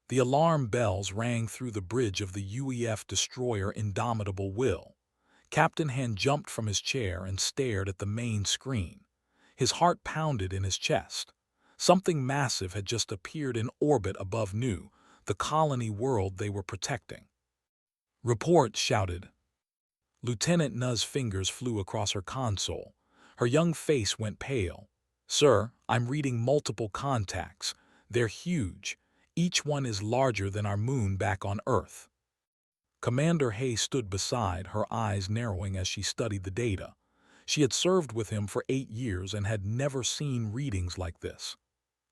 The alarm bells rang through the bridge of the UEF destroyer Indomitable Will. Captain Han jumped from his chair and stared at the main screen. His heart pounded in his chest. Something massive had just appeared in orbit above Nu, the colony world they were protecting. "Report," shouted. Lieutenant Nu's fingers flew across her console. Her young face went pale. "Sir, I'm reading multiple contacts. They're huge. Each one is larger than our moon back on Earth." Commander Hay stood beside, her eyes narrowing as she studied the data. She had served with him for 8 years and had never seen readings like this.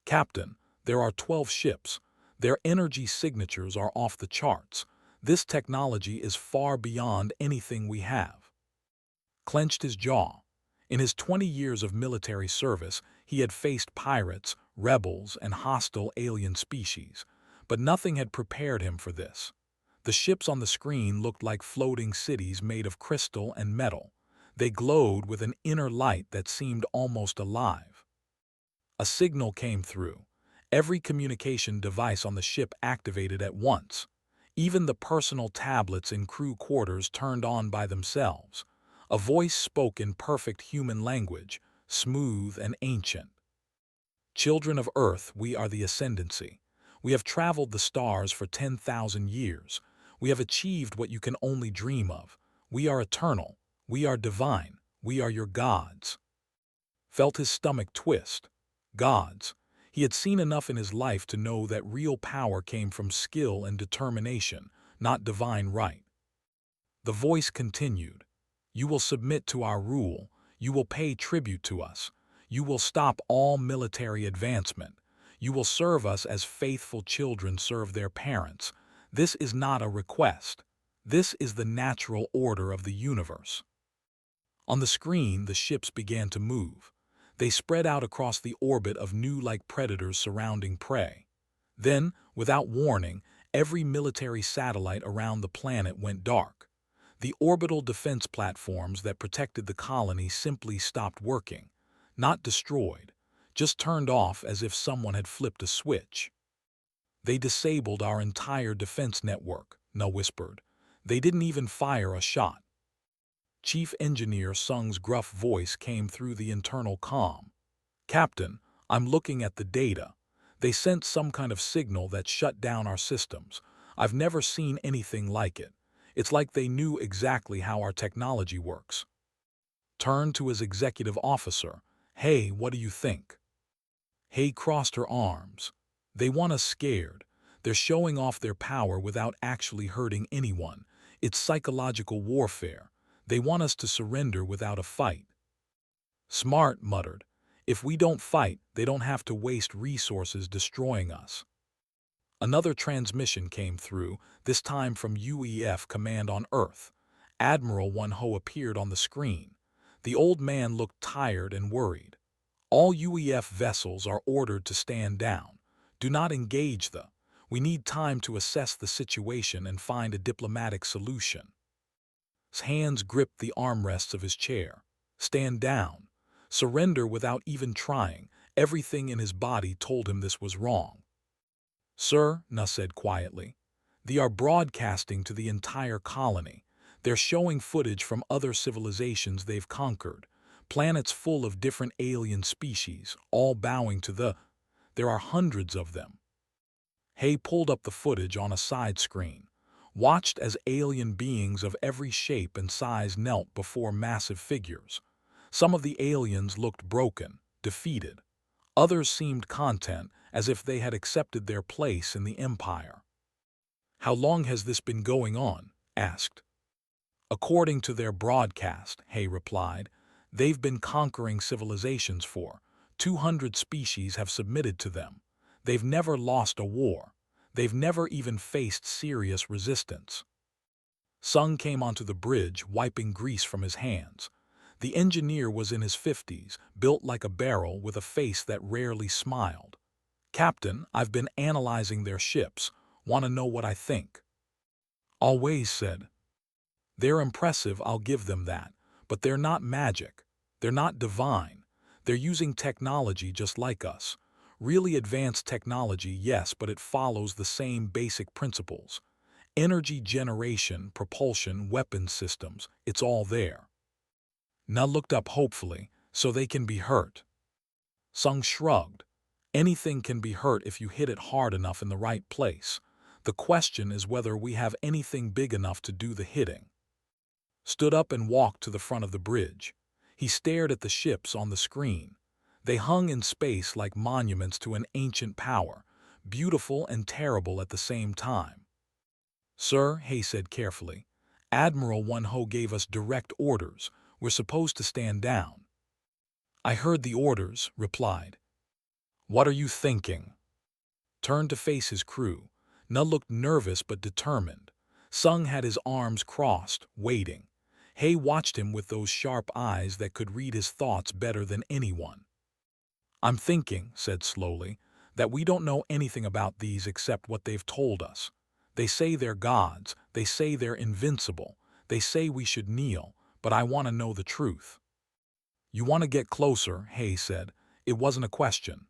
"Captain, there are 12 ships. Their energy signatures are off the charts. This technology is far beyond anything we have." Clenched his jaw. In his 20 years of military service, he had faced pirates, rebels, and hostile alien species, but nothing had prepared him for this. The ships on the screen looked like floating cities made of crystal and metal. They glowed with an inner light that seemed almost alive. A signal came through. Every communication device on the ship activated at once. Even the personal tablets in crew quarters turned on by themselves. A voice spoke in perfect human language, smooth and ancient. "Children of Earth, we are the Ascendancy. We have traveled the stars for 10,000 years. We have achieved what you can only dream of. We are eternal. We are divine. We are your gods." Felt his stomach twist. Gods. He had seen enough in his life to know that real power came from skill and determination, not divine right. The voice continued. "You will submit to our rule. You will pay tribute to us. You will stop all military advancement. You will serve us as faithful children serve their parents. This is not a request. This is the natural order of the universe." On the screen, the ships began to move. They spread out across the orbit of Nu like predators surrounding prey. Then, without warning, every military satellite around the planet went dark. The orbital defense platforms that protected the colony simply stopped working. Not destroyed, just turned off as if someone had flipped a switch. "They disabled our entire defense network," Nu whispered. "They didn't even fire a shot." Chief Engineer Sung's gruff voice came through the internal comm. "Captain, I'm looking at the data. They sent some kind of signal that shut down our systems. I've never seen anything like it. It's like they knew exactly how our technology works." Turned to his executive officer. "Hey, what do you think?" Hay crossed her arms. "They want us scared. They're showing off their power without actually hurting anyone. It's psychological warfare. They want us to surrender without a fight." "Smart," muttered. "If we don't fight, they don't have to waste resources destroying us." Another transmission came through, this time from UEF Command on Earth. Admiral One-Ho appeared on the screen. The old man looked tired and worried. "All UEF vessels are ordered to stand down. Do not engage the. We need time to assess the situation and find a diplomatic solution." His hands gripped the armrests of his chair. Stand down. Surrender without even trying. Everything in his body told him this was wrong. "Sir," Nu said quietly, "they are broadcasting to the entire colony. They're showing footage from other civilizations they've conquered. Planets full of different alien species, all bowing to the. There are hundreds of them." Hay pulled up the footage on a side screen. Watched as alien beings of every shape and size knelt before massive figures. Some of the aliens looked broken, defeated. Others seemed content, as if they had accepted their place in the empire. "How long has this been going on?" asked. "According to their broadcast," Hay replied, "they've been conquering civilizations for 200 species have submitted to them. They've never lost a war. They've never even faced serious resistance." Sung came onto the bridge, wiping grease from his hands. The engineer was in his 50s, built like a barrel with a face that rarely smiled. "Captain, I've been analyzing their ships. Want to know what I think?" "Always," said. "They're impressive, I'll give them that. But they're not magic. They're not divine. They're using technology just like us. Really advanced technology, yes, but it follows the same basic principles. Energy generation, propulsion, weapons systems, it's all there. Na looked up hopefully, so they can be hurt. Sung shrugged. Anything can be hurt if you hit it hard enough in the right place. The question is whether we have anything big enough to do the hitting. Stood up and walked to the front of the bridge. He stared at the ships on the screen. They hung in space like monuments to an ancient power, beautiful and terrible at the same time. Sir, Hay said carefully, Admiral One-Ho gave us direct orders. We're supposed to stand down. I heard the orders, replied. What are you thinking? Turned to face his crew. Na looked nervous but determined. Sung had his arms crossed, waiting. Hay watched him with those sharp eyes that could read his thoughts better than anyone. I'm thinking, said slowly, that we don't know anything about these except what they've told us. They say they're gods, they say they're invincible, they say we should kneel, but I want to know the truth. You want to get closer, Hay said. It wasn't a question.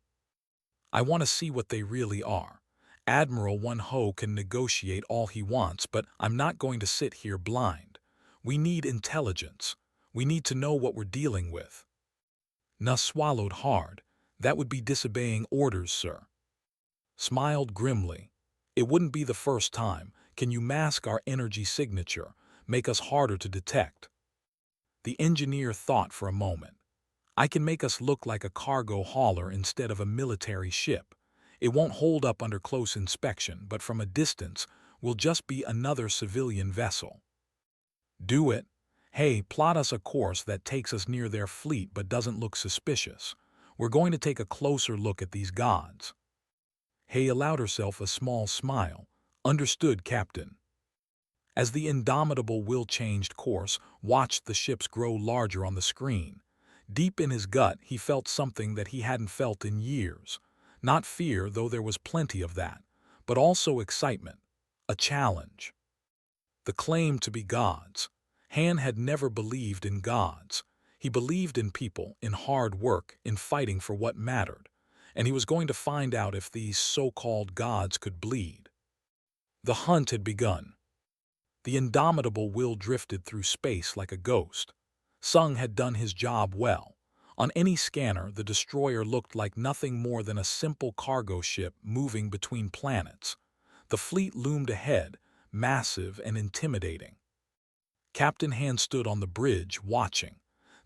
I want to see what they really are. Admiral One-Ho can negotiate all he wants, but I'm not going to sit here blind. We need intelligence. We need to know what we're dealing with. Na swallowed hard. That would be disobeying orders, sir. Smiled grimly. It wouldn't be the first time. Can you mask our energy signature, make us harder to detect? The engineer thought for a moment. I can make us look like a cargo hauler instead of a military ship. It won't hold up under close inspection, but from a distance, we'll just be another civilian vessel. Do it. Hey, plot us a course that takes us near their fleet but doesn't look suspicious. We're going to take a closer look at these gods. Hay allowed herself a small smile. Understood, Captain. As the indomitable will changed course, watched the ships grow larger on the screen. Deep in his gut, he felt something that he hadn't felt in years. Not fear, though there was plenty of that, but also excitement. A challenge. The claim to be gods. Han had never believed in gods. He believed in people, in hard work, in fighting for what mattered. And he was going to find out if these so-called gods could bleed. The hunt had begun. The indomitable will drifted through space like a ghost. Sung had done his job well. On any scanner, the destroyer looked like nothing more than a simple cargo ship moving between planets. The fleet loomed ahead, massive and intimidating. Captain Han stood on the bridge, watching.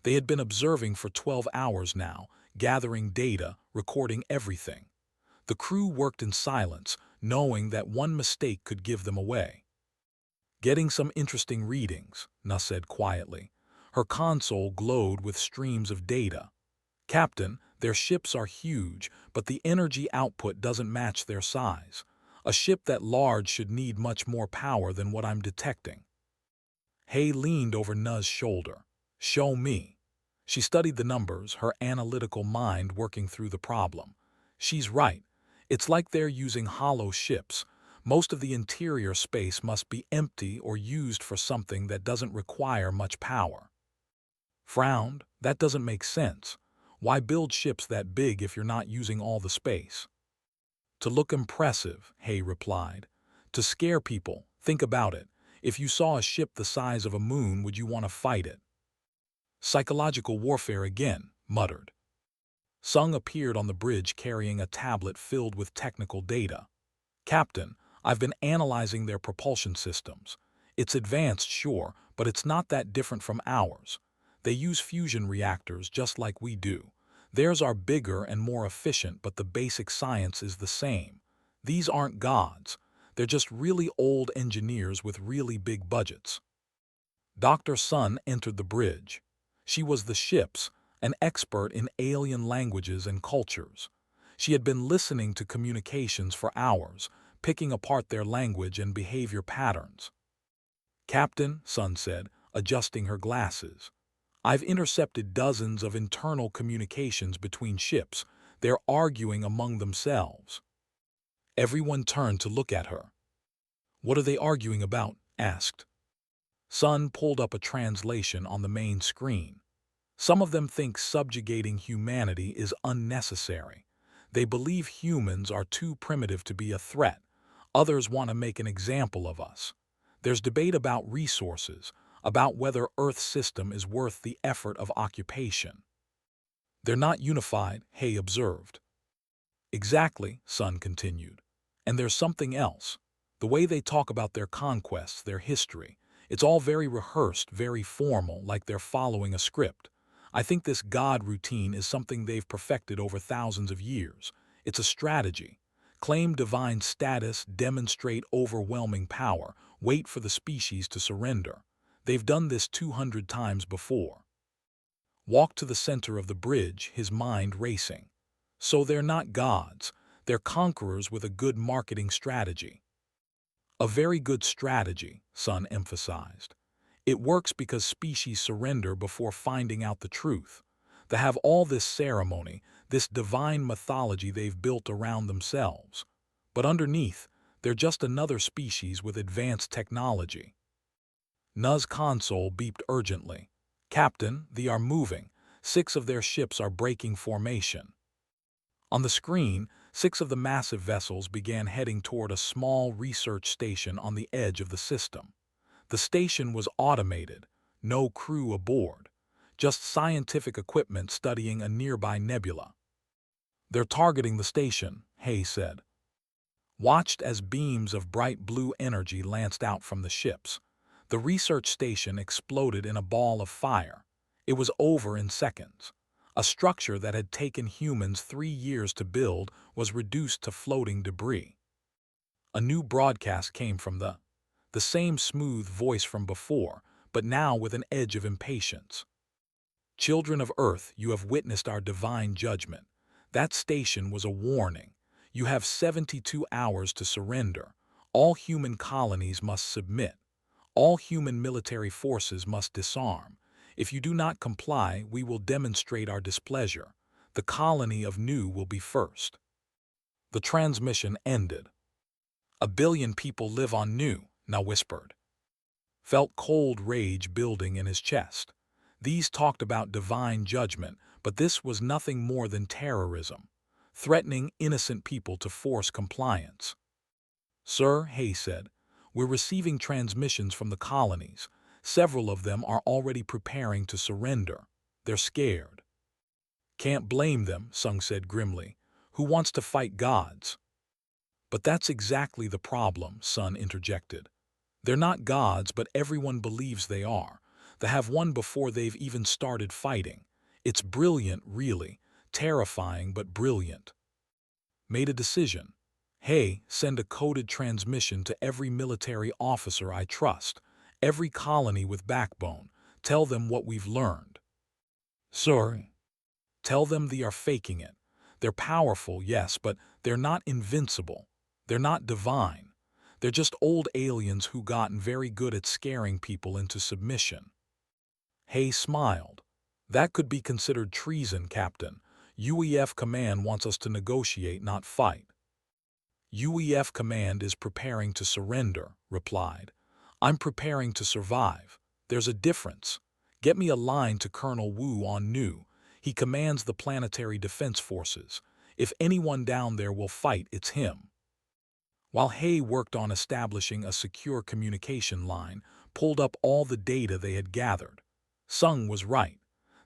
They had been observing for 12 hours now, gathering data, recording everything. The crew worked in silence, knowing that one mistake could give them away. Getting some interesting readings, Na said quietly. Her console glowed with streams of data. Captain, their ships are huge, but the energy output doesn't match their size. A ship that large should need much more power than what I'm detecting. Hay leaned over Na's shoulder. Show me. She studied the numbers, her analytical mind working through the problem. She's right. It's like they're using hollow ships. Most of the interior space must be empty or used for something that doesn't require much power. Frowned. That doesn't make sense. Why build ships that big if you're not using all the space? To look impressive, Hay replied. To scare people. Think about it. If you saw a ship the size of a moon, would you want to fight it? Psychological warfare again, muttered. Sung appeared on the bridge carrying a tablet filled with technical data. Captain, I've been analyzing their propulsion systems. It's advanced, sure, but it's not that different from ours. They use fusion reactors just like we do. Theirs are bigger and more efficient, but the basic science is the same. These aren't gods. They're just really old engineers with really big budgets. Dr. Sun entered the bridge. She was the ship's, an expert in alien languages and cultures. She had been listening to communications for hours, picking apart their language and behavior patterns. Captain, Sun said, adjusting her glasses. I've intercepted dozens of internal communications between ships. They're arguing among themselves. Everyone turned to look at her. What are they arguing about? Asked. Sun pulled up a translation on the main screen. Some of them think subjugating humanity is unnecessary. They believe humans are too primitive to be a threat. Others want to make an example of us. There's debate about resources, about whether Earth's system is worth the effort of occupation. They're not unified, Hay observed. Exactly, Sun continued. And there's something else. The way they talk about their conquests, their history. It's all very rehearsed, very formal, like they're following a script. I think this God routine is something they've perfected over thousands of years. It's a strategy. Claim divine status, demonstrate overwhelming power, wait for the species to surrender. They've done this 200 times before. Walked to the center of the bridge, his mind racing. So they're not gods. They're conquerors with a good marketing strategy. A very good strategy, Sun emphasized. It works because species surrender before finding out the truth. They have all this ceremony, this divine mythology they've built around themselves. But underneath, they're just another species with advanced technology. Nuz console beeped urgently. Captain, they are moving. 6 of their ships are breaking formation. On the screen, 6 of the massive vessels began heading toward a small research station on the edge of the system. The station was automated, no crew aboard, just scientific equipment studying a nearby nebula. They're targeting the station, Hay said. Watched as beams of bright blue energy lanced out from the ships. The research station exploded in a ball of fire. It was over in seconds. A structure that had taken humans 3 years to build was reduced to floating debris. A new broadcast came from the same smooth voice from before, but now with an edge of impatience. Children of Earth, you have witnessed our divine judgment. That station was a warning. You have 72 hours to surrender. All human colonies must submit. All human military forces must disarm. If you do not comply, we will demonstrate our displeasure. The colony of Nu will be first. The transmission ended. 1 billion people live on Nu, now whispered. Felt cold rage building in his chest. These talked about divine judgment, but this was nothing more than terrorism, threatening innocent people to force compliance. Sir, Hay said, we're receiving transmissions from the colonies. Several of them are already preparing to surrender. They're scared. Can't blame them, Sung said grimly. Who wants to fight gods? But that's exactly the problem, Sun interjected. They're not gods, but everyone believes they are. They have won before they've even started fighting. It's brilliant, really. Terrifying, but brilliant. Made a decision. Hey, send a coded transmission to every military officer I trust, every colony with backbone. Tell them what we've learned. Sorry. Tell them they are faking it. They're powerful, yes, but they're not invincible. They're not divine. They're just old aliens who gotten very good at scaring people into submission. Hay smiled. That could be considered treason, Captain. UEF Command wants us to negotiate, not fight. UEF Command is preparing to surrender, replied. I'm preparing to survive. There's a difference. Get me a line to Colonel Wu on Nu. He commands the planetary defense forces. If anyone down there will fight, it's him. While Hay worked on establishing a secure communication line, pulled up all the data they had gathered. Sung was right.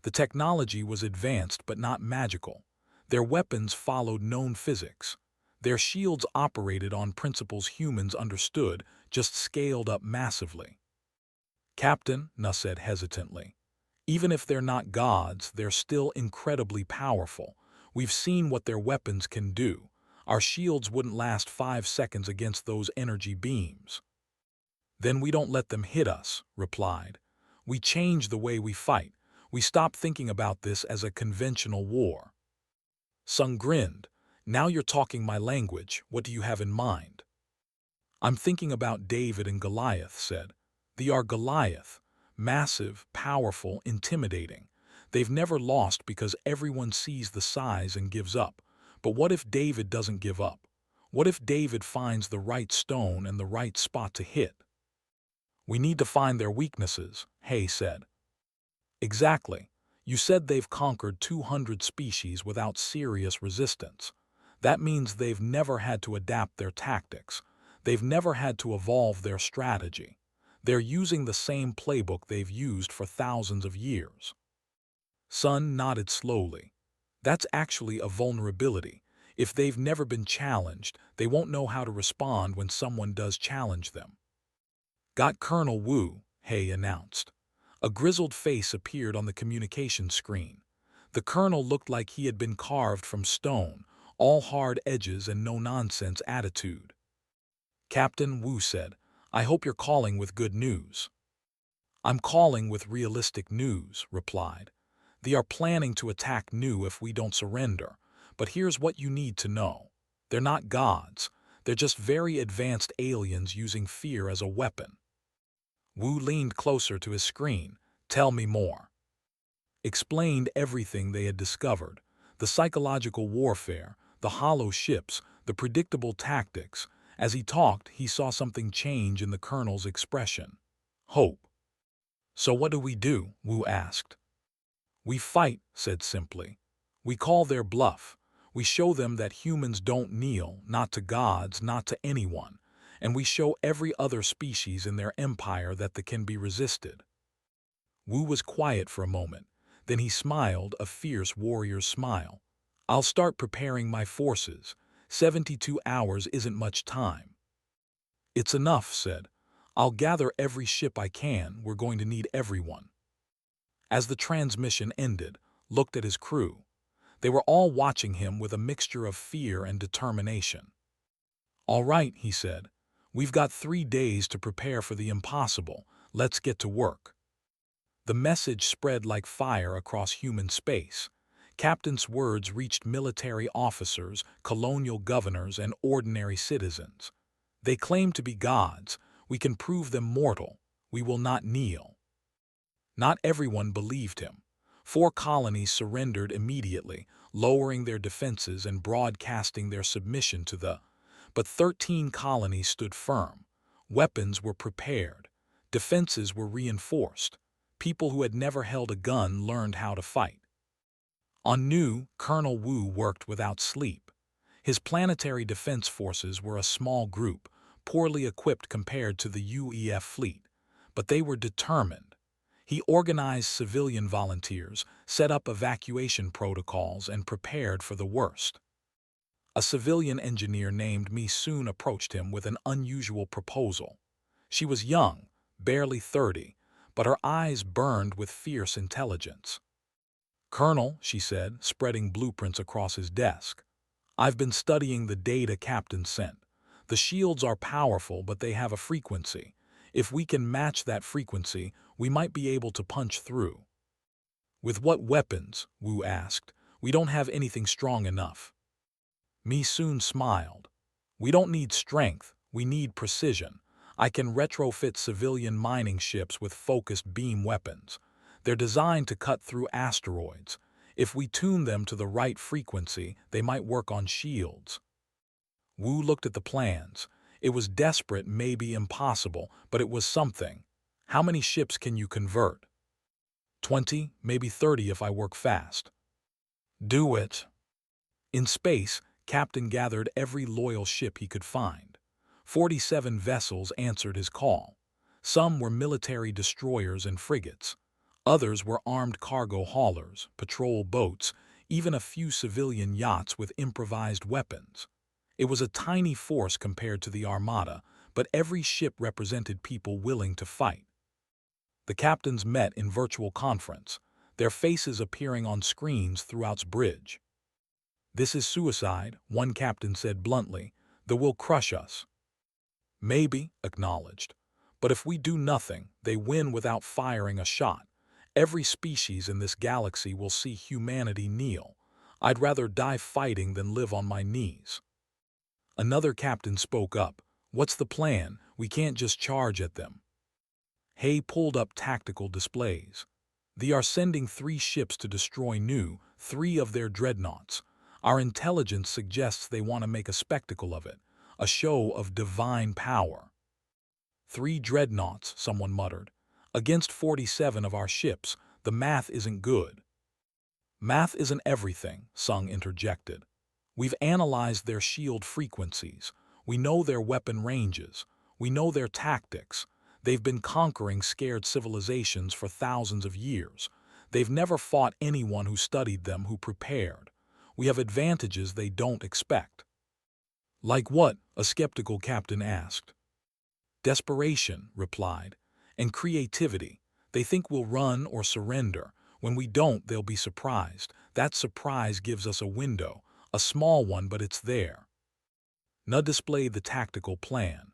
The technology was advanced but not magical. Their weapons followed known physics. Their shields operated on principles humans understood, just scaled up massively. Captain, Nuss said hesitantly, even if they're not gods, they're still incredibly powerful. We've seen what their weapons can do. Our shields wouldn't last 5 seconds against those energy beams. Then we don't let them hit us, replied. We change the way we fight. We stop thinking about this as a conventional war. Sung grinned. Now you're talking my language. What do you have in mind? I'm thinking about David and Goliath, said. They are Goliath. Massive, powerful, intimidating. They've never lost because everyone sees the size and gives up. But what if David doesn't give up? What if David finds the right stone and the right spot to hit? We need to find their weaknesses, Hay said. Exactly. You said they've conquered 200 species without serious resistance. That means they've never had to adapt their tactics. They've never had to evolve their strategy. They're using the same playbook they've used for thousands of years. Sun nodded slowly. That's actually a vulnerability. If they've never been challenged, they won't know how to respond when someone does challenge them. Got Colonel Wu, Hay announced. A grizzled face appeared on the communication screen. The colonel looked like he had been carved from stone, all hard edges and no-nonsense attitude. Captain, Wu said, I hope you're calling with good news. I'm calling with realistic news, replied. They are planning to attack Nu if we don't surrender, but here's what you need to know. They're not gods. They're just very advanced aliens using fear as a weapon. Wu leaned closer to his screen. Tell me more. Explained everything they had discovered, the psychological warfare, the hollow ships, the predictable tactics. As he talked, he saw something change in the colonel's expression. Hope. So what do we do? Wu asked. We fight, said simply. We call their bluff. We show them that humans don't kneel, not to gods, not to anyone, and we show every other species in their empire that they can be resisted. Wu was quiet for a moment. Then he smiled, a fierce warrior's smile. I'll start preparing my forces. 72 hours isn't much time. It's enough, said. I'll gather every ship I can. We're going to need everyone. As the transmission ended, looked at his crew. They were all watching him with a mixture of fear and determination. All right, he said. We've got 3 days to prepare for the impossible. Let's get to work. The message spread like fire across human space. Captain's words reached military officers, colonial governors, and ordinary citizens. They claimed to be gods. We can prove them mortal. We will not kneel. Not everyone believed him. 4 colonies surrendered immediately, lowering their defenses and broadcasting their submission to the. But 13 colonies stood firm. Weapons were prepared. Defenses were reinforced. People who had never held a gun learned how to fight. On Nu, Colonel Wu worked without sleep. His planetary defense forces were a small group, poorly equipped compared to the UEF fleet, but they were determined. He organized civilian volunteers, set up evacuation protocols, and prepared for the worst. A civilian engineer named Mi soon approached him with an unusual proposal. She was young, barely 30, but her eyes burned with fierce intelligence. Colonel, she said, spreading blueprints across his desk. I've been studying the data Captain sent. The shields are powerful, but they have a frequency. If we can match that frequency, we might be able to punch through. With what weapons? Wu asked. We don't have anything strong enough. Mi soon smiled. We don't need strength, we need precision. I can retrofit civilian mining ships with focused beam weapons. They're designed to cut through asteroids. If we tune them to the right frequency, they might work on shields. Wu looked at the plans. It was desperate, maybe impossible, but it was something. How many ships can you convert? 20, maybe 30 if I work fast. Do it. In space, Captain gathered every loyal ship he could find. 47 vessels answered his call. Some were military destroyers and frigates. Others were armed cargo haulers, patrol boats, even a few civilian yachts with improvised weapons. It was a tiny force compared to the Armada, but every ship represented people willing to fight. The captains met in virtual conference, their faces appearing on screens throughout the bridge. This is suicide, one captain said bluntly. They will crush us. Maybe, acknowledged. But if we do nothing, they win without firing a shot. Every species in this galaxy will see humanity kneel. I'd rather die fighting than live on my knees. Another captain spoke up. What's the plan? We can't just charge at them. Hay pulled up tactical displays. They are sending 3 ships to destroy Nu, 3 of their dreadnoughts. Our intelligence suggests they want to make a spectacle of it, a show of divine power. 3 dreadnoughts, someone muttered. Against 47 of our ships, the math isn't good. Math isn't everything, Sung interjected. We've analyzed their shield frequencies. We know their weapon ranges. We know their tactics. They've been conquering scared civilizations for thousands of years. They've never fought anyone who studied them, who prepared. We have advantages they don't expect. Like what? A skeptical captain asked. Desperation, replied, and creativity. They think we'll run or surrender. When we don't, they'll be surprised. That surprise gives us a window, a small one, but it's there. Na displayed the tactical plan.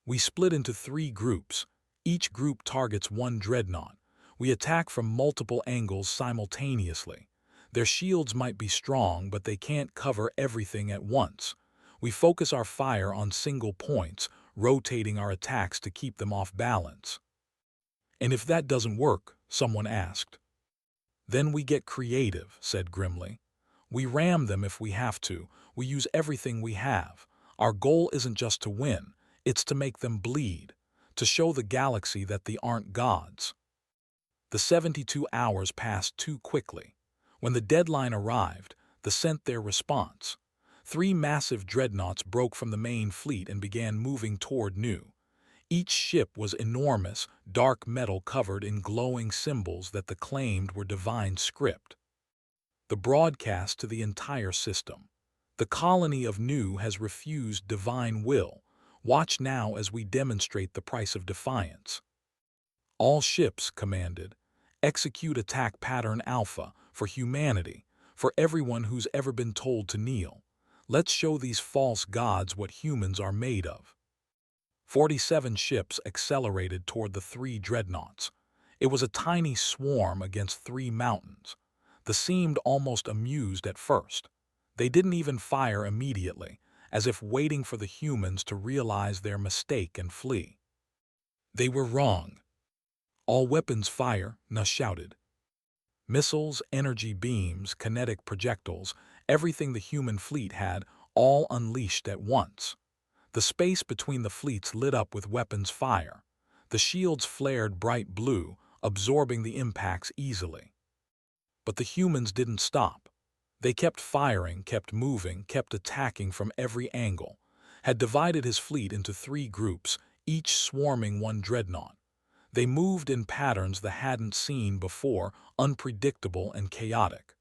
We split into 3 groups. Each group targets one dreadnought. We attack from multiple angles simultaneously. Their shields might be strong, but they can't cover everything at once. We focus our fire on single points, rotating our attacks to keep them off balance. And if that doesn't work, someone asked. Then we get creative, said grimly. We ram them if we have to. We use everything we have. Our goal isn't just to win, it's to make them bleed, to show the galaxy that they aren't gods. The 72 hours passed too quickly. When the deadline arrived, they sent their response. 3 massive dreadnoughts broke from the main fleet and began moving toward Nu. Each ship was enormous, dark metal covered in glowing symbols that they claimed were divine script. The broadcast to the entire system. The colony of Nu has refused divine will. Watch now as we demonstrate the price of defiance. All ships, commanded, execute attack pattern Alpha for humanity, for everyone who's ever been told to kneel. Let's show these false gods what humans are made of. 47 ships accelerated toward the 3 dreadnoughts. It was a tiny swarm against 3 mountains. They seemed almost amused at first. They didn't even fire immediately, as if waiting for the humans to realize their mistake and flee. They were wrong. All weapons fire, Na shouted. Missiles, energy beams, kinetic projectiles, everything the human fleet had, all unleashed at once. The space between the fleets lit up with weapons fire. The shields flared bright blue, absorbing the impacts easily. But the humans didn't stop. They kept firing, kept moving, kept attacking from every angle, had divided his fleet into 3 groups, each swarming one dreadnought. They moved in patterns they hadn't seen before, unpredictable and chaotic.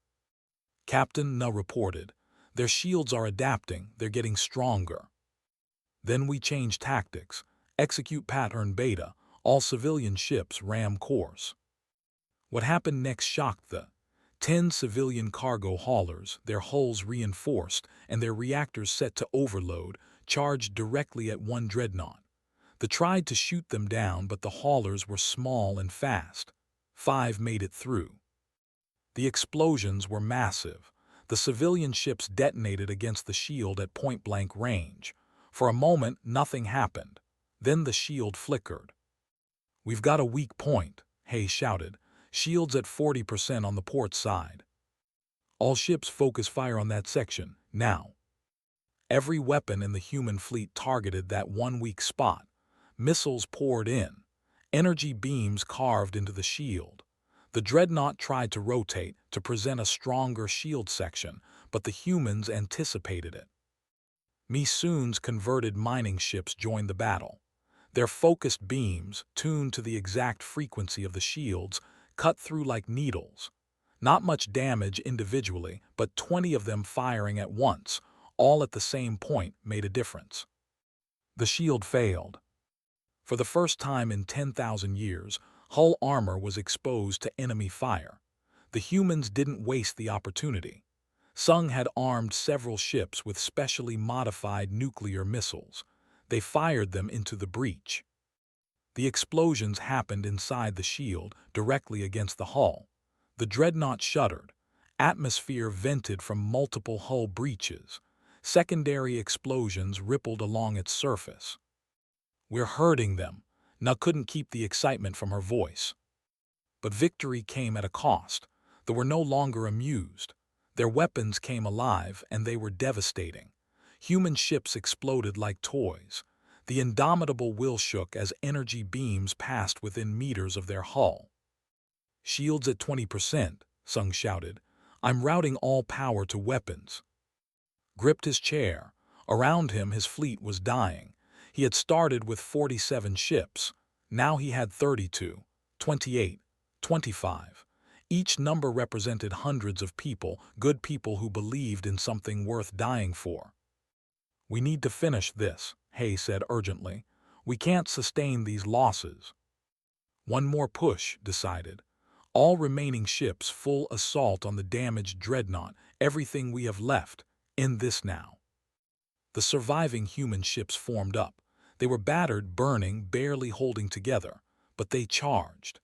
Captain Na reported, their shields are adapting, they're getting stronger. Then we change tactics, execute pattern Beta, all civilian ships ram course. What happened next shocked the 10 civilian cargo haulers, their hulls reinforced and their reactors set to overload, charged directly at one dreadnought. They tried to shoot them down, but the haulers were small and fast. 5 made it through. The explosions were massive. The civilian ships detonated against the shield at point-blank range. For a moment, nothing happened. Then the shield flickered. We've got a weak point, Hay shouted. Shields at 40% on the port side. All ships focus fire on that section, now. Every weapon in the human fleet targeted that one weak spot. Missiles poured in. Energy beams carved into the shield. The dreadnought tried to rotate to present a stronger shield section, but the humans anticipated it. Misoon's converted mining ships joined the battle. Their focused beams, tuned to the exact frequency of the shields, cut through like needles. Not much damage individually, but 20 of them firing at once, all at the same point, made a difference. The shield failed. For the first time in 10,000 years, hull armor was exposed to enemy fire. The humans didn't waste the opportunity. Sung had armed several ships with specially modified nuclear missiles. They fired them into the breach. The explosions happened inside the shield, directly against the hull. The dreadnought shuddered. Atmosphere vented from multiple hull breaches. Secondary explosions rippled along its surface. We're hurting them. Na couldn't keep the excitement from her voice. But victory came at a cost. They were no longer amused. Their weapons came alive, and they were devastating. Human ships exploded like toys. The indomitable will shook as energy beams passed within meters of their hull. Shields at 20%, Sung shouted. I'm routing all power to weapons. gripped his chair. Around him, his fleet was dying. He had started with 47 ships. Now he had 32, 28, 25. Each number represented hundreds of people, good people who believed in something worth dying for. "We need to finish this," Hay said urgently. "We can't sustain these losses." "One more push," decided. "All remaining ships, full assault on the damaged dreadnought, everything we have left. End this now." The surviving human ships formed up. They were battered, burning, barely holding together, but they charged.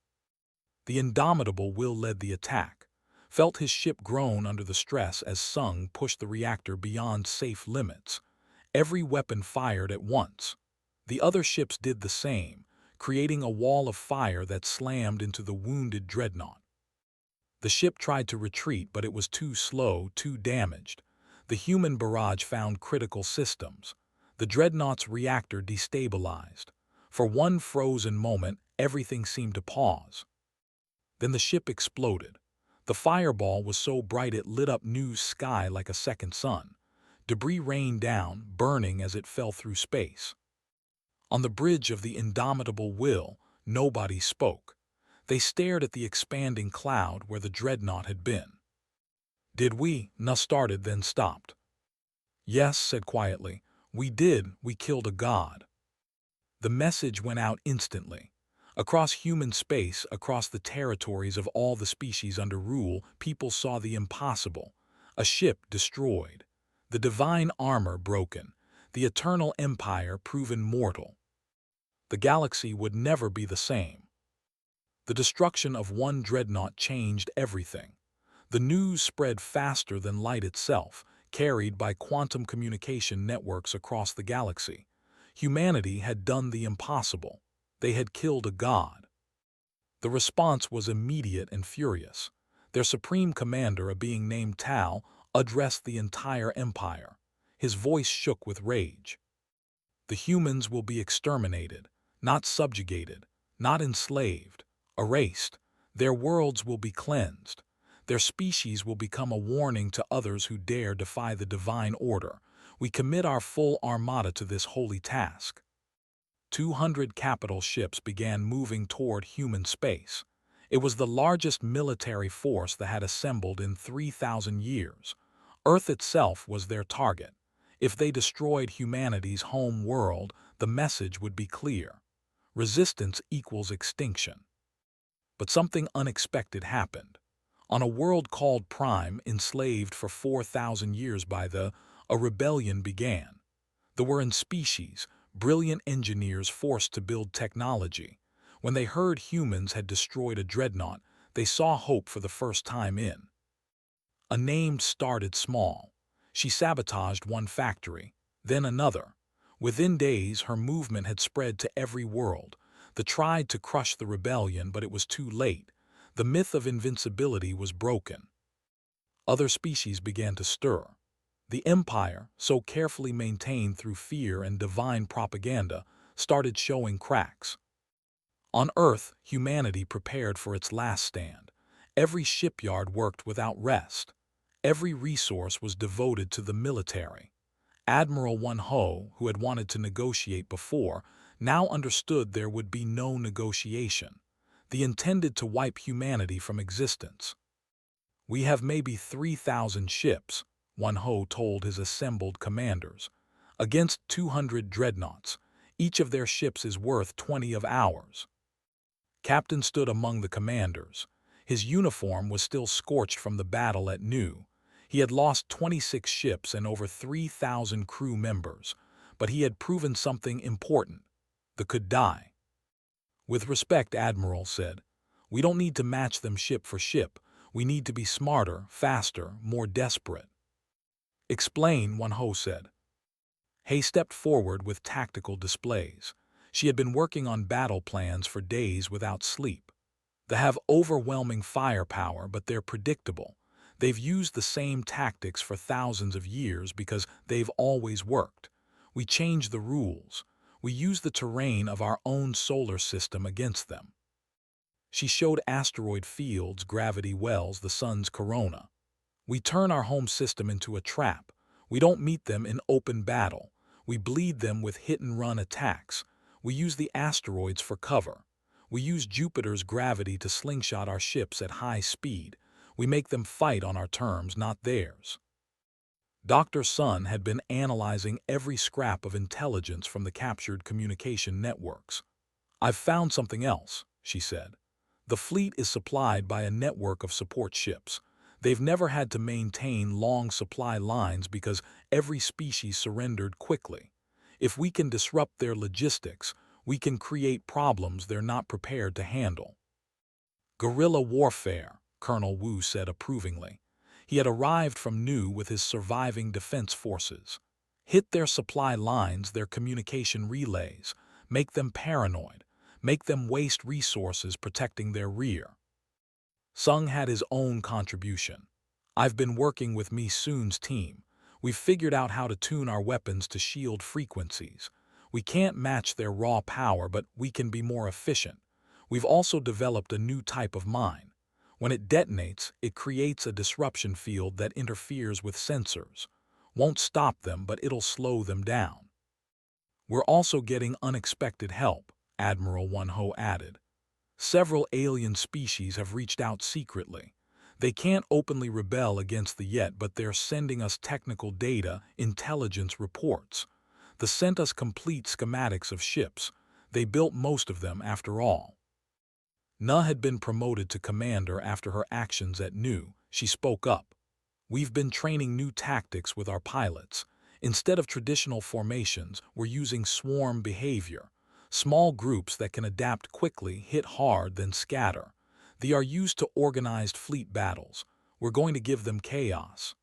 The indomitable Will led the attack, felt his ship groan under the stress as Sung pushed the reactor beyond safe limits. Every weapon fired at once. The other ships did the same, creating a wall of fire that slammed into the wounded dreadnought. The ship tried to retreat, but it was too slow, too damaged. The human barrage found critical systems. The dreadnought's reactor destabilized. For one frozen moment, everything seemed to pause. Then the ship exploded. The fireball was so bright it lit up New's sky like a second sun. Debris rained down, burning as it fell through space. On the bridge of the indomitable Will, nobody spoke. They stared at the expanding cloud where the dreadnought had been. "Did we?" Nuh started, then stopped. "Yes," said quietly. "We did. We killed a god." The message went out instantly. Across human space, across the territories of all the species under rule, people saw the impossible. A ship destroyed. The divine armor broken. The eternal empire proven mortal. The galaxy would never be the same. The destruction of one dreadnought changed everything. The news spread faster than light itself, carried by quantum communication networks across the galaxy. Humanity had done the impossible. They had killed a god. The response was immediate and furious. Their supreme commander, a being named Tal, addressed the entire empire. His voice shook with rage. "The humans will be exterminated, not subjugated, not enslaved, erased. Their worlds will be cleansed. Their species will become a warning to others who dare defy the divine order. We commit our full armada to this holy task." 200 capital ships began moving toward human space. It was the largest military force that had assembled in 3,000 years. Earth itself was their target. If they destroyed humanity's home world, the message would be clear. Resistance equals extinction. But something unexpected happened. On a world called Prime, enslaved for 4,000 years by a rebellion began. There were in species, brilliant engineers forced to build technology. When they heard humans had destroyed a dreadnought, they saw hope for the first time in. A name started small. She sabotaged one factory, then another. Within days, her movement had spread to every world. They tried to crush the rebellion, but it was too late. The myth of invincibility was broken. Other species began to stir. The empire, so carefully maintained through fear and divine propaganda, started showing cracks. On Earth, humanity prepared for its last stand. Every shipyard worked without rest. Every resource was devoted to the military. Admiral Won Ho, who had wanted to negotiate before, now understood there would be no negotiation. They intended to wipe humanity from existence. "We have maybe 3,000 ships," Won Ho told his assembled commanders, "against 200 dreadnoughts. Each of their ships is worth 20 of ours." Captain stood among the commanders. His uniform was still scorched from the battle at New. He had lost 26 ships and over 3,000 crew members, but he had proven something important. They could die. "With respect," Admiral said, "we don't need to match them ship for ship. We need to be smarter, faster, more desperate." "Explain," Won Ho said. Hay stepped forward with tactical displays. She had been working on battle plans for days without sleep. "They have overwhelming firepower, but they're predictable. They've used the same tactics for thousands of years because they've always worked. We change the rules. We use the terrain of our own solar system against them." She showed asteroid fields, gravity wells, the sun's corona. "We turn our home system into a trap. We don't meet them in open battle. We bleed them with hit-and-run attacks. We use the asteroids for cover. We use Jupiter's gravity to slingshot our ships at high speed. We make them fight on our terms, not theirs. Dr. Sun had been analyzing every scrap of intelligence from the captured communication networks. "I've found something else," she said. "The fleet is supplied by a network of support ships. They've never had to maintain long supply lines because every species surrendered quickly. If we can disrupt their logistics, we can create problems they're not prepared to handle." "Guerrilla warfare," Colonel Wu said approvingly. He had arrived from New with his surviving defense forces. "Hit their supply lines, their communication relays. Make them paranoid. Make them waste resources protecting their rear." Sung had his own contribution. "I've been working with Mi Soon's team. We've figured out how to tune our weapons to shield frequencies. We can't match their raw power, but we can be more efficient. We've also developed a new type of mine. When it detonates, it creates a disruption field that interferes with sensors. Won't stop them, but it'll slow them down." "We're also getting unexpected help," Admiral Won-ho added. "Several alien species have reached out secretly. They can't openly rebel against the Yet, but they're sending us technical data, intelligence reports. They sent us complete schematics of ships. They built most of them after all." Na had been promoted to commander after her actions at New. She spoke up. "We've been training new tactics with our pilots. Instead of traditional formations, we're using swarm behavior. Small groups that can adapt quickly, hit hard, then scatter. They are used to organized fleet battles. We're going to give them chaos."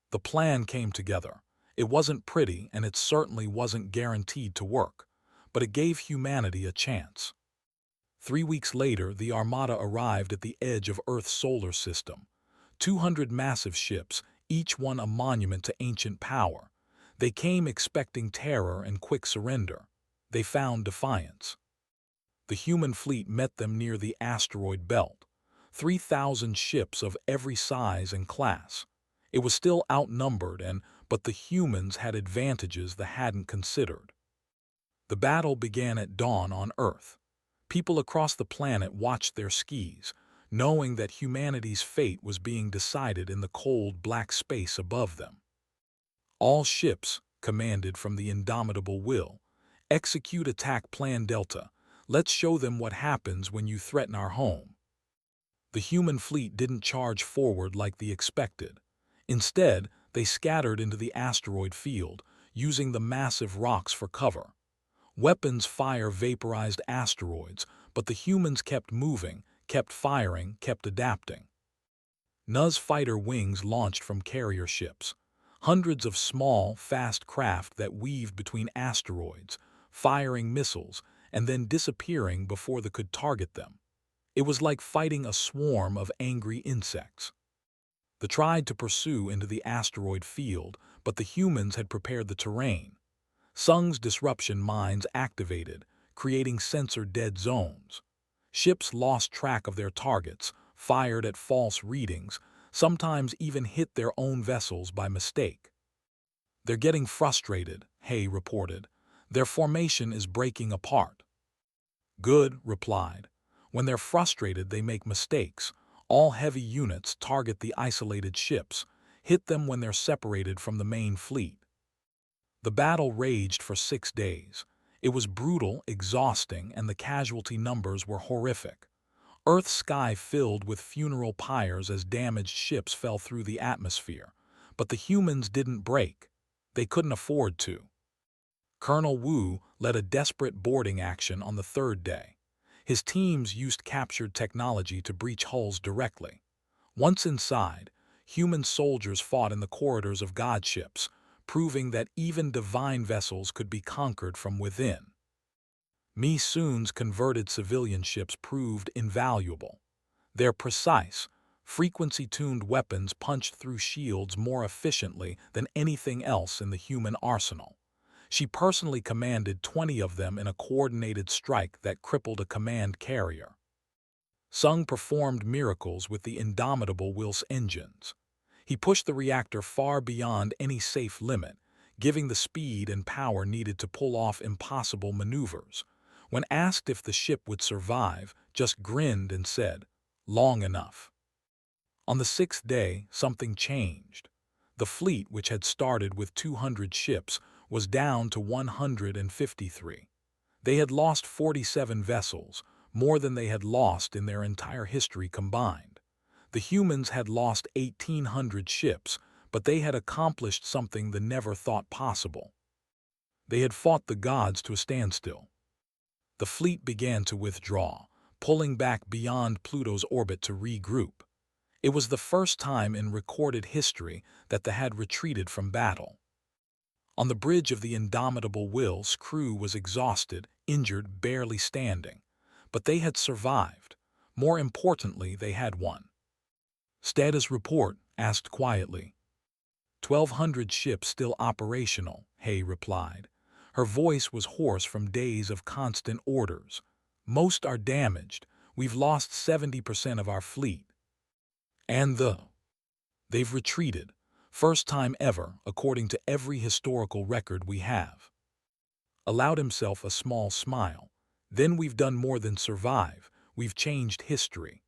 The plan came together. It wasn't pretty, and it certainly wasn't guaranteed to work, but it gave humanity a chance. 3 weeks later, the Armada arrived at the edge of Earth's solar system. 200 massive ships, each one a monument to ancient power. They came expecting terror and quick surrender. They found defiance. The human fleet met them near the asteroid belt. 3,000 ships of every size and class. It was still outnumbered, but the humans had advantages they hadn't considered. The battle began at dawn on Earth. People across the planet watched their skis, knowing that humanity's fate was being decided in the cold black space above them. "All ships," commanded from the indomitable Will, "execute attack plan Delta. Let's show them what happens when you threaten our home." The human fleet didn't charge forward like they expected. Instead, they scattered into the asteroid field, using the massive rocks for cover. Weapons fire vaporized asteroids, but the humans kept moving, kept firing, kept adapting. Na's fighter wings launched from carrier ships. Hundreds of small, fast craft that weaved between asteroids, firing missiles, and then disappearing before they could target them. It was like fighting a swarm of angry insects. They tried to pursue into the asteroid field, but the humans had prepared the terrain. Sung's disruption mines activated, creating sensor-dead zones. Ships lost track of their targets, fired at false readings, sometimes even hit their own vessels by mistake. "They're getting frustrated," Hay reported. "Their formation is breaking apart." "Good," replied. "When they're frustrated, they make mistakes. All heavy units target the isolated ships, hit them when they're separated from the main fleet." The battle raged for 6 days. It was brutal, exhausting, and the casualty numbers were horrific. Earth's sky filled with funeral pyres as damaged ships fell through the atmosphere. But the humans didn't break. They couldn't afford to. Colonel Wu led a desperate boarding action on the 3rd day. His teams used captured technology to breach hulls directly. Once inside, human soldiers fought in the corridors of godships, proving that even divine vessels could be conquered from within. Mi Soon's converted civilian ships proved invaluable. Their precise, frequency-tuned weapons punched through shields more efficiently than anything else in the human arsenal. She personally commanded 20 of them in a coordinated strike that crippled a command carrier. Sung performed miracles with the indomitable Will's engines. He pushed the reactor far beyond any safe limit, giving the speed and power needed to pull off impossible maneuvers. When asked if the ship would survive, just grinned and said, "Long enough." On the sixth day, something changed. The fleet, which had started with 200 ships, was down to 153. They had lost 47 vessels, more than they had lost in their entire history combined. The humans had lost 1,800 ships, but they had accomplished something they never thought possible. They had fought the gods to a standstill. The fleet began to withdraw, pulling back beyond Pluto's orbit to regroup. It was the first time in recorded history that they had retreated from battle. On the bridge of the indomitable Will's crew was exhausted, injured, barely standing. But they had survived. More importantly, they had won. "Status report," asked quietly. 1,200 ships still operational, Hay replied. Her voice was hoarse from days of constant orders. "Most are damaged. We've lost 70% of our fleet." And they've retreated. First time ever, according to every historical record we have. Allowed himself a small smile. Then we've done more than survive. We've changed history.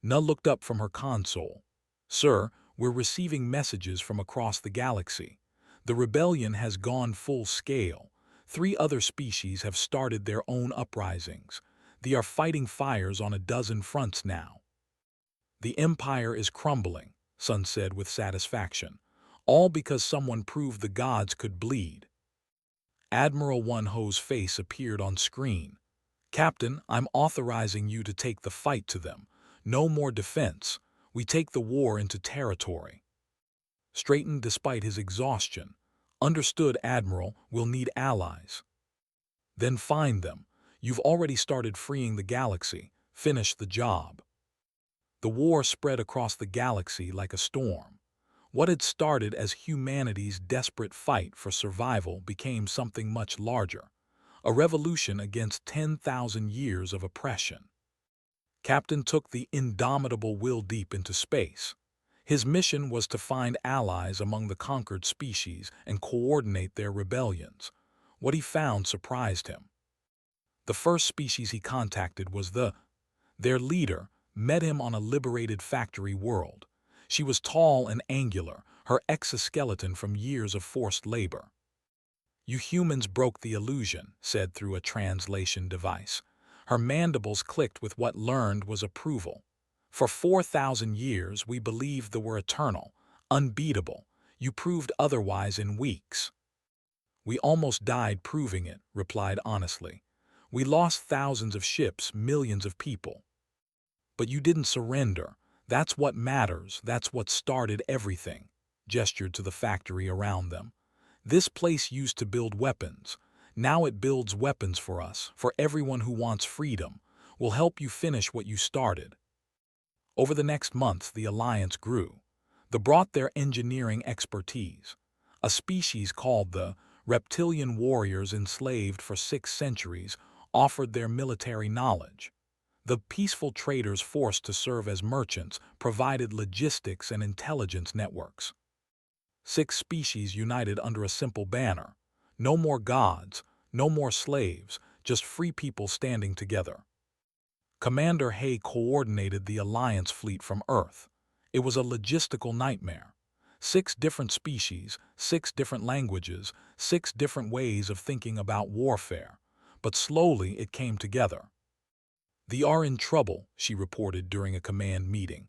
Nuh looked up from her console. "Sir, we're receiving messages from across the galaxy. The rebellion has gone full scale. 3 other species have started their own uprisings. They are fighting fires on a dozen fronts now." "The Empire is crumbling," Sun said with satisfaction. "All because someone proved the gods could bleed." Admiral One Ho's face appeared on screen. "Captain, I'm authorizing you to take the fight to them. No more defense. We take the war into territory." Straightened despite his exhaustion. "Understood, Admiral. We'll need allies." "Then find them. You've already started freeing the galaxy. Finish the job." The war spread across the galaxy like a storm. What had started as humanity's desperate fight for survival became something much larger. A revolution against 10,000 years of oppression. Captain took the indomitable Will deep into space. His mission was to find allies among the conquered species and coordinate their rebellions. What he found surprised him. The first species he contacted was their leader, met him on a liberated factory world. She was tall and angular, her exoskeleton from years of forced labor. "You humans broke the illusion," said through a translation device. Her mandibles clicked with what learned was approval. "For 4,000 years we believed they were eternal, unbeatable. You proved otherwise in weeks." "We almost died proving it," replied honestly. "We lost thousands of ships, millions of people. But you didn't surrender. That's what matters. That's what started everything." Gestured to the factory around them. "This place used to build weapons. Now it builds weapons for us, for everyone who wants freedom. We'll help you finish what you started." Over the next months, the alliance grew. They brought their engineering expertise. A species called the reptilian warriors, enslaved for 6 centuries, offered their military knowledge. The peaceful traders forced to serve as merchants provided logistics and intelligence networks. 6 species united under a simple banner. No more gods, no more slaves, just free people standing together. Commander Hay coordinated the Alliance fleet from Earth. It was a logistical nightmare. 6 different species, 6 different languages, 6 different ways of thinking about warfare. But slowly it came together. "They are in trouble," she reported during a command meeting.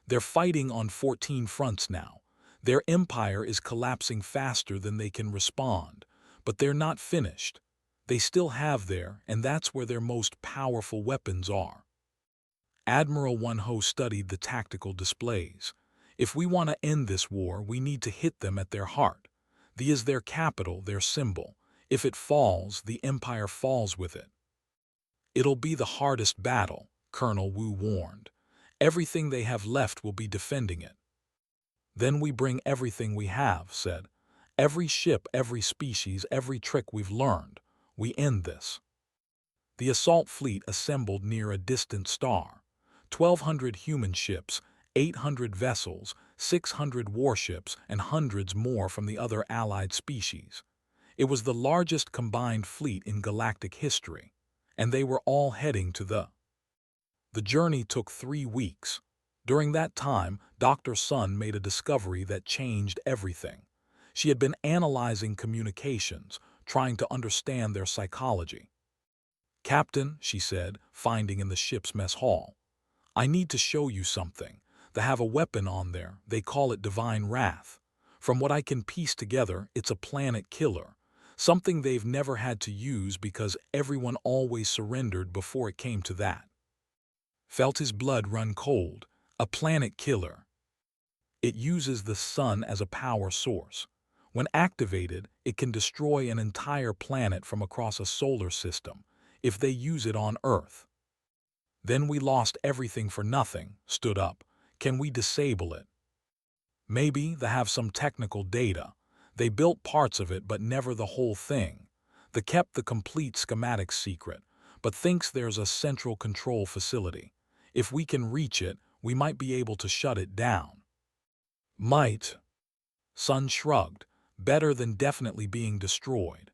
"They're fighting on 14 fronts now. Their empire is collapsing faster than they can respond. But they're not finished. They still have and that's where their most powerful weapons are." Admiral One Ho studied the tactical displays. "If we want to end this war, we need to hit them at their heart. The is their capital, their symbol. If it falls, the empire falls with it." "It'll be the hardest battle," Colonel Wu warned. "Everything they have left will be defending it." "Then we bring everything we have," said. "Every ship, every species, every trick we've learned. We end this." The assault fleet assembled near a distant star. 1,200 human ships, 800 vessels, 600 warships, and hundreds more from the other allied species. It was the largest combined fleet in galactic history, and they were all heading to The journey took 3 weeks. During that time, Dr. Sun made a discovery that changed everything. She had been analyzing communications, trying to understand their psychology. "Captain," she said, finding in the ship's mess hall, "I need to show you something. They have a weapon on there. They call it Divine Wrath. From what I can piece together, it's a planet killer. Something they've never had to use because everyone always surrendered before it came to that." Felt his blood run cold. A planet killer. It uses the sun as a power source. When activated, it can destroy an entire planet from across a solar system, if they use it on Earth. "Then we lost everything for nothing," stood up. "Can we disable it?" "Maybe they have some technical data. They built parts of it but never the whole thing. They kept the complete schematics secret, but thinks there's a central control facility. If we can reach it, we might be able to shut it down." "Might." Sun shrugged. "Better than definitely being destroyed."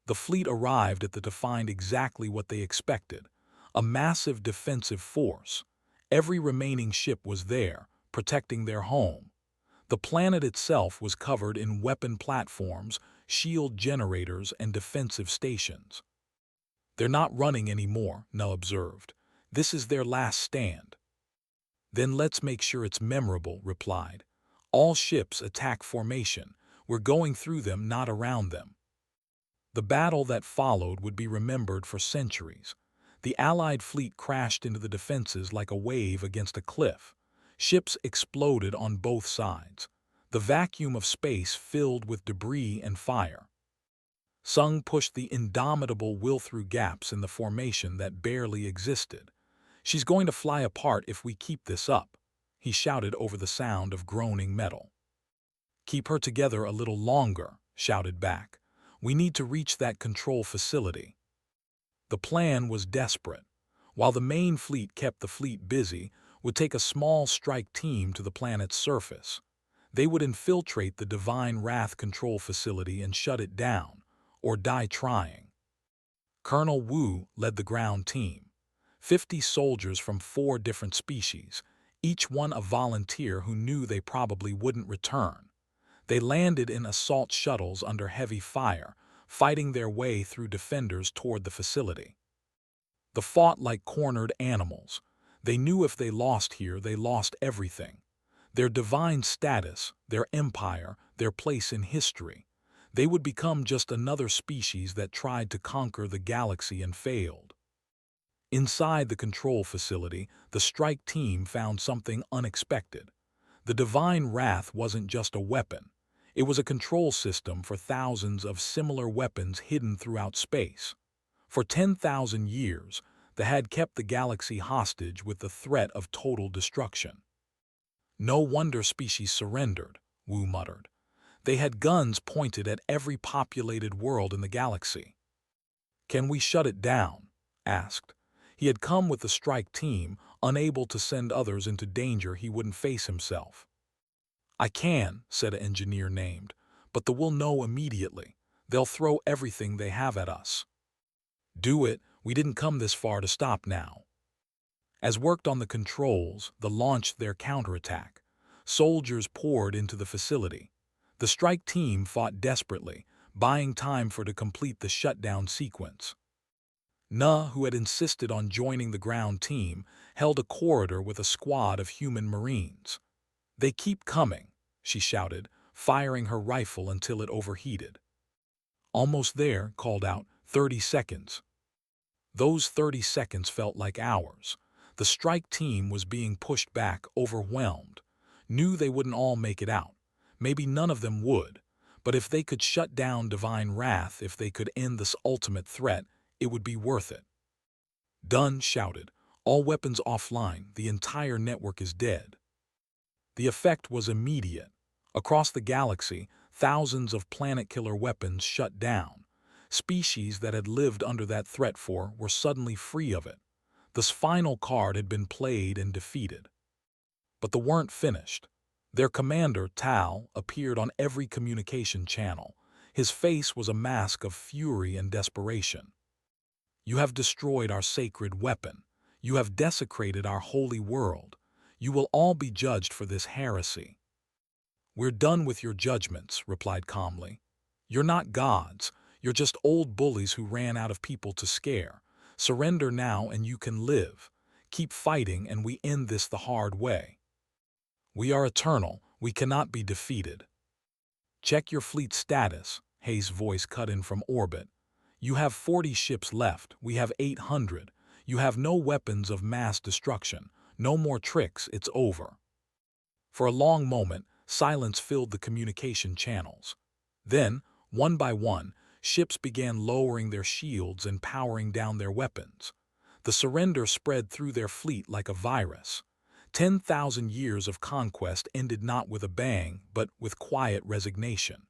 The fleet arrived to find exactly what they expected. A massive defensive force. Every remaining ship was there, protecting their home. The planet itself was covered in weapon platforms, shield generators, and defensive stations. "They're not running anymore," Null observed. "This is their last stand." "Then let's make sure it's memorable," replied. "All ships attack formation. We're going through them, not around them." The battle that followed would be remembered for centuries. The Allied fleet crashed into the defenses like a wave against a cliff. Ships exploded on both sides. The vacuum of space filled with debris and fire. Sung pushed the indomitable will through gaps in the formation that barely existed. "She's going to fly apart if we keep this up," he shouted over the sound of groaning metal. "Keep her together a little longer," shouted back. "We need to reach that control facility." The plan was desperate. While the main fleet kept the fleet busy, would take a small strike team to the planet's surface. They would infiltrate the Divine Wrath control facility and shut it down, or die trying. Colonel Wu led the ground team. 50 soldiers from 4 different species, each one a volunteer who knew they probably wouldn't return. They landed in assault shuttles under heavy fire, fighting their way through defenders toward the facility. They fought like cornered animals. They knew if they lost here, they lost everything. Their divine status, their empire, their place in history. They would become just another species that tried to conquer the galaxy and failed. Inside the control facility, the strike team found something unexpected. The Divine Wrath wasn't just a weapon. It was a control system for thousands of similar weapons hidden throughout space. For 10,000 years, they had kept the galaxy hostage with the threat of total destruction. "No wonder species surrendered," Wu muttered. "They had guns pointed at every populated world in the galaxy." "Can we shut it down?" asked. He had come with the strike team, unable to send others into danger he wouldn't face himself. "I can," said an engineer named, "but they will know immediately. They'll throw everything they have at us." "Do it. We didn't come this far to stop now." As worked on the controls, they launched their counterattack. Soldiers poured into the facility. The strike team fought desperately, buying time to complete the shutdown sequence. Na, who had insisted on joining the ground team, held a corridor with a squad of human marines. "They keep coming," she shouted, firing her rifle until it overheated. "Almost there," called out. 30 seconds. Those 30 seconds felt like hours. The strike team was being pushed back, overwhelmed. Knew they wouldn't all make it out. Maybe none of them would. But if they could shut down Divine Wrath, if they could end this ultimate threat, it would be worth it. "Done," shouted. "All weapons offline. The entire network is dead." The effect was immediate. Across the galaxy, thousands of planet-killer weapons shut down. Species that had lived under that threat were suddenly free of it. This final card had been played and defeated. But they weren't finished. Their commander, Tal, appeared on every communication channel. His face was a mask of fury and desperation. "You have destroyed our sacred weapon. You have desecrated our holy world. You will all be judged for this heresy." "We're done with your judgments," replied calmly. "You're not gods. You're just old bullies who ran out of people to scare. Surrender now and you can live. Keep fighting and we end this the hard way. We are eternal. We cannot be defeated." "Check your fleet status," Hayes' voice cut in from orbit. "You have 40 ships left. We have 800. You have no weapons of mass destruction. No more tricks. It's over." For a long moment, silence filled the communication channels. Then, one by one, ships began lowering their shields and powering down their weapons. The surrender spread through their fleet like a virus. 10,000 years of conquest ended not with a bang, but with quiet resignation.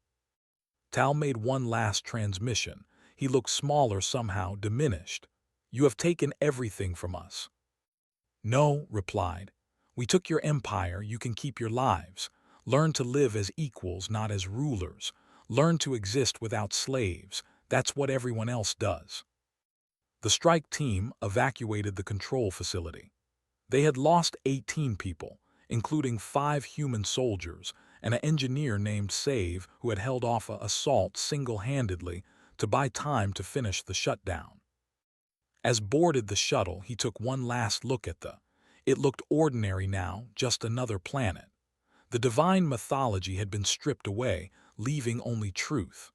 Tal made one last transmission. He looked smaller somehow, diminished. "You have taken everything from us." "No," replied. "We took your empire. You can keep your lives. Learn to live as equals, not as rulers. Learn to exist without slaves. That's what everyone else does." The strike team evacuated the control facility. They had lost 18 people, including 5 human soldiers and an engineer named Save who had held off an assault single-handedly to buy time to finish the shutdown. As boarded the shuttle, he took one last look at It looked ordinary now, just another planet. The divine mythology had been stripped away, leaving only truth.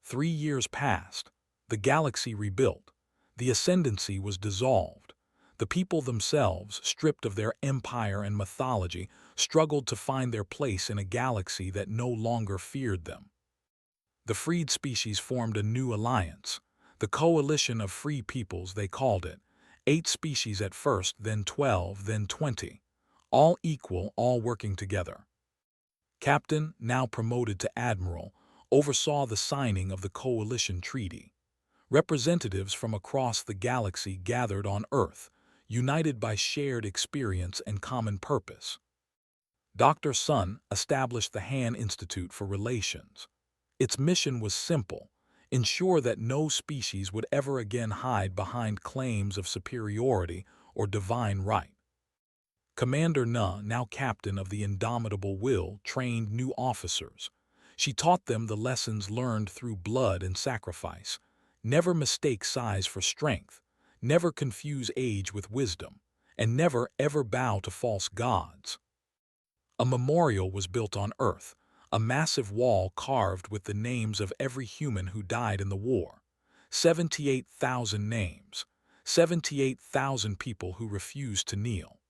3 years passed. The galaxy rebuilt. The ascendancy was dissolved. The people themselves, stripped of their empire and mythology, struggled to find their place in a galaxy that no longer feared them. The freed species formed a new alliance. The Coalition of Free Peoples, they called it. 8 species at first, then 12, then 20. All equal, all working together. Captain, now promoted to Admiral, oversaw the signing of the Coalition Treaty. Representatives from across the galaxy gathered on Earth, united by shared experience and common purpose. Dr. Sun established the Han Institute for Relations. Its mission was simple: ensure that no species would ever again hide behind claims of superiority or divine right. Commander Na, now captain of the Indomitable Will, trained new officers. She taught them the lessons learned through blood and sacrifice. Never mistake size for strength, never confuse age with wisdom, and never ever bow to false gods. A memorial was built on Earth, a massive wall carved with the names of every human who died in the war. 78,000 names, 78,000 people who refused to kneel.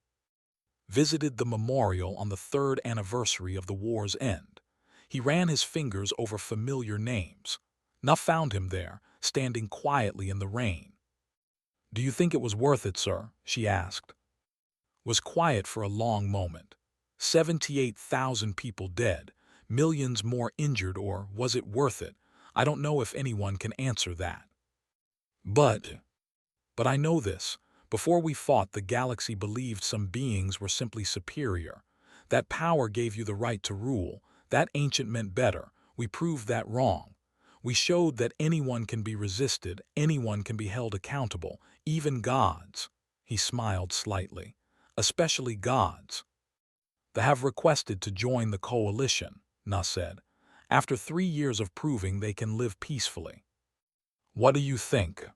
Visited the memorial on the 3rd anniversary of the war's end. He ran his fingers over familiar names. Na found him there, standing quietly in the rain. "Do you think it was worth it, sir?" she asked. Was quiet for a long moment. 78,000 people dead, millions more injured, or was it worth it? I don't know if anyone can answer that. But I know this. Before we fought, the galaxy believed some beings were simply superior. That power gave you the right to rule. That ancient meant better. We proved that wrong. We showed that anyone can be resisted, anyone can be held accountable, even gods. He smiled slightly. Especially gods. They have requested to join the coalition, Na said. After 3 years of proving they can live peacefully. What do you think?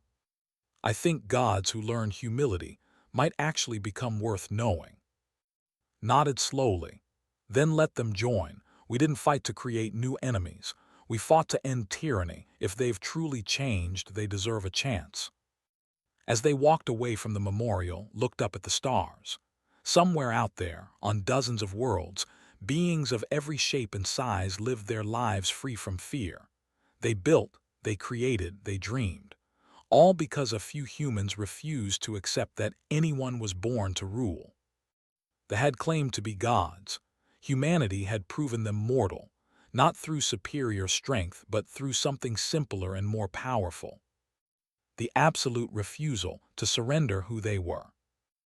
I think gods who learn humility might actually become worth knowing. Nodded slowly. Then let them join. We didn't fight to create new enemies. We fought to end tyranny. If they've truly changed, they deserve a chance. As they walked away from the memorial, looked up at the stars. Somewhere out there, on dozens of worlds, beings of every shape and size lived their lives free from fear. They built, they created, they dreamed. All because a few humans refused to accept that anyone was born to rule. They had claimed to be gods. Humanity had proven them mortal, not through superior strength, but through something simpler and more powerful. The absolute refusal to surrender who they were.